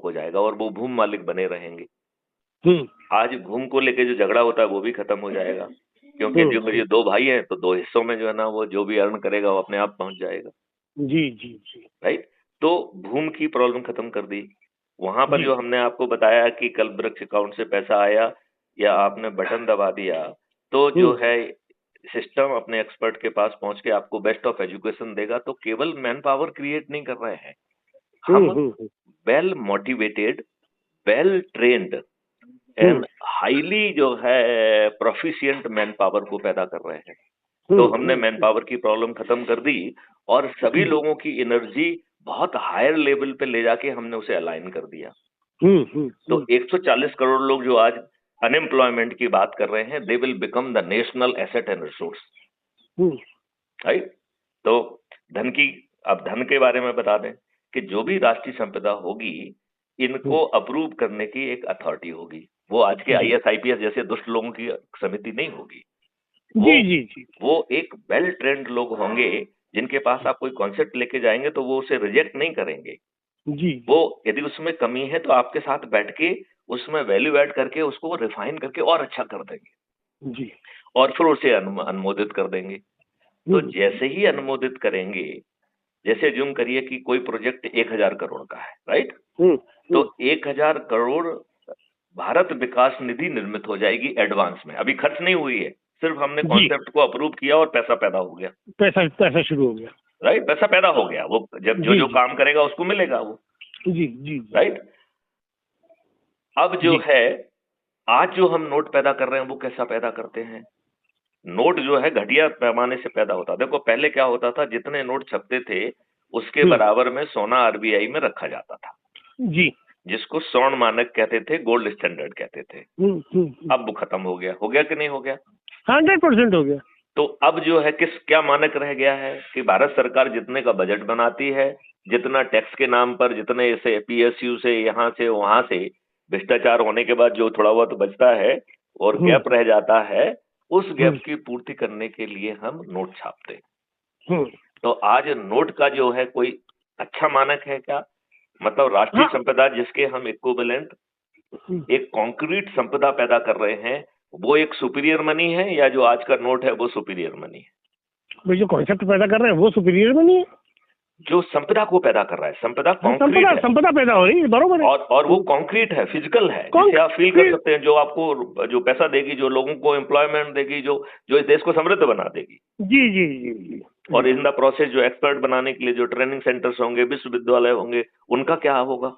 हो जाएगा और वो भूमि मालिक बने रहेंगे। हम्म आज भूमि को लेके जो झगड़ा होता है वो भी खत्म हो जाएगा, क्योंकि जो ये दो भाई हैं तो दो हिस्सों में जो है ना वो जो भी अर्न करेगा वो अपने आप पहुंच जाएगा। जी जी जी राइट। तो भूमि की प्रॉब्लम खत्म कर दी। वहां पर जी जो हमने आपको बताया कि कल वृक्ष अकाउंट से पैसा आया या आपने बटन दबा दिया, तो जो हम्म है सिस्टम अपने एक्सपर्ट के पास पहुंच के आपको बेस्ट ऑफ एजुकेशन देगा। तो केवल मैन पावर क्रिएट नहीं कर रहे हैं हम, well motivated, well trained hmm and highly जो है प्रोफिशिएंट मैन पावर को पैदा कर रहे हैं। तो हमने मैन पावर की प्रॉब्लम खत्म कर दी और सभी लोगों की एनर्जी बहुत हायर लेवल पे ले जाके हमने उसे अलाइन कर दिया। तो 140 करोड़ लोग जो आज अनएम्प्लॉयमेंट की बात कर रहे हैं, they will become the national asset and resource. Right. तो धन की, अब धन के बारे में बता दें कि जो भी राष्ट्रीय संपदा होगी इनको अप्रूव करने की एक अथॉरिटी होगी। वो आज के आईएएस आईपीएस जैसे दुष्ट लोगों की समिति नहीं होगी। जी जी जी वो एक वेल ट्रेंड लोग होंगे जिनके पास आप कोई कॉन्सेप्ट लेके जाएंगे तो वो उसे रिजेक्ट नहीं करेंगे। जी वो यदि उसमें कमी है तो आपके साथ बैठ के उसमें वैल्यू ऐड करके उसको रिफाइन करके और अच्छा कर देंगे जी और फिर उसे अनुमोदित कर देंगे। तो जैसे ही अनुमोदित करेंगे, जैसे ज्यूम करिए कि कोई प्रोजेक्ट 1000 करोड़ का है, राइट। तो 1000 करोड़ भारत विकास निधि निर्मित हो जाएगी एडवांस में, अभी खर्च नहीं हुई है, सिर्फ हमने कॉन्सेप्ट को अप्रूव किया और पैसा पैदा हो गया। पैसा शुरू हो गया। राइट, पैसा पैदा हो गया, वो जब जो काम करेगा उसको मिलेगा वो। जी जी राइट। अब जो है आज जो हम नोट पैदा कर रहे हैं वो कैसा पैदा करते हैं? नोट जो है घटिया पैमाने से पैदा होता। देखो पहले क्या होता था, जितने नोट छपते थे उसके बराबर में सोना आरबीआई में रखा जाता था जी, जिसको स्वर्ण मानक कहते थे, गोल्ड स्टैंडर्ड कहते थे। अब वो खत्म हो गया कि नहीं हो गया? 100% हो गया। तो अब जो है क्या मानक रह गया है कि भारत सरकार जितने का बजट बनाती है, जितना टैक्स के नाम पर, जितने से पीएसयू से यहाँ से वहां से भ्रष्टाचार होने के बाद जो थोड़ा बहुत बचता है और गैप रह जाता है, उस गैप की पूर्ति करने के लिए हम नोट छापते हैं। तो आज नोट का जो है कोई अच्छा मानक है क्या? मतलब राष्ट्रीय संपदा जिसके हम इक्विवेलेंट एक कॉन्क्रीट संपदा पैदा कर रहे हैं, वो एक सुपीरियर मनी है या जो आज का नोट है वो सुपीरियर मनी है? वो जो कॉन्सेप्ट पैदा कर रहे हैं वो सुपीरियर मनी है, जो संपदा को पैदा कर रहा है, संपदा कॉन्क्रीट है, संपदा पैदा हो रही है, बरोबर है। और वो कॉन्क्रीट है, फिजिकल है, जिसे आप फील कर सकते हैं, जो आपको जो पैसा देगी, जो लोगों को एम्प्लॉयमेंट देगी, जो इस देश को समृद्ध बना देगी। जी जी जी जी। और इन द प्रोसेस जो एक्सपर्ट बनाने के लिए जो ट्रेनिंग सेंटर्स होंगे, विश्वविद्यालय होंगे, उनका क्या होगा?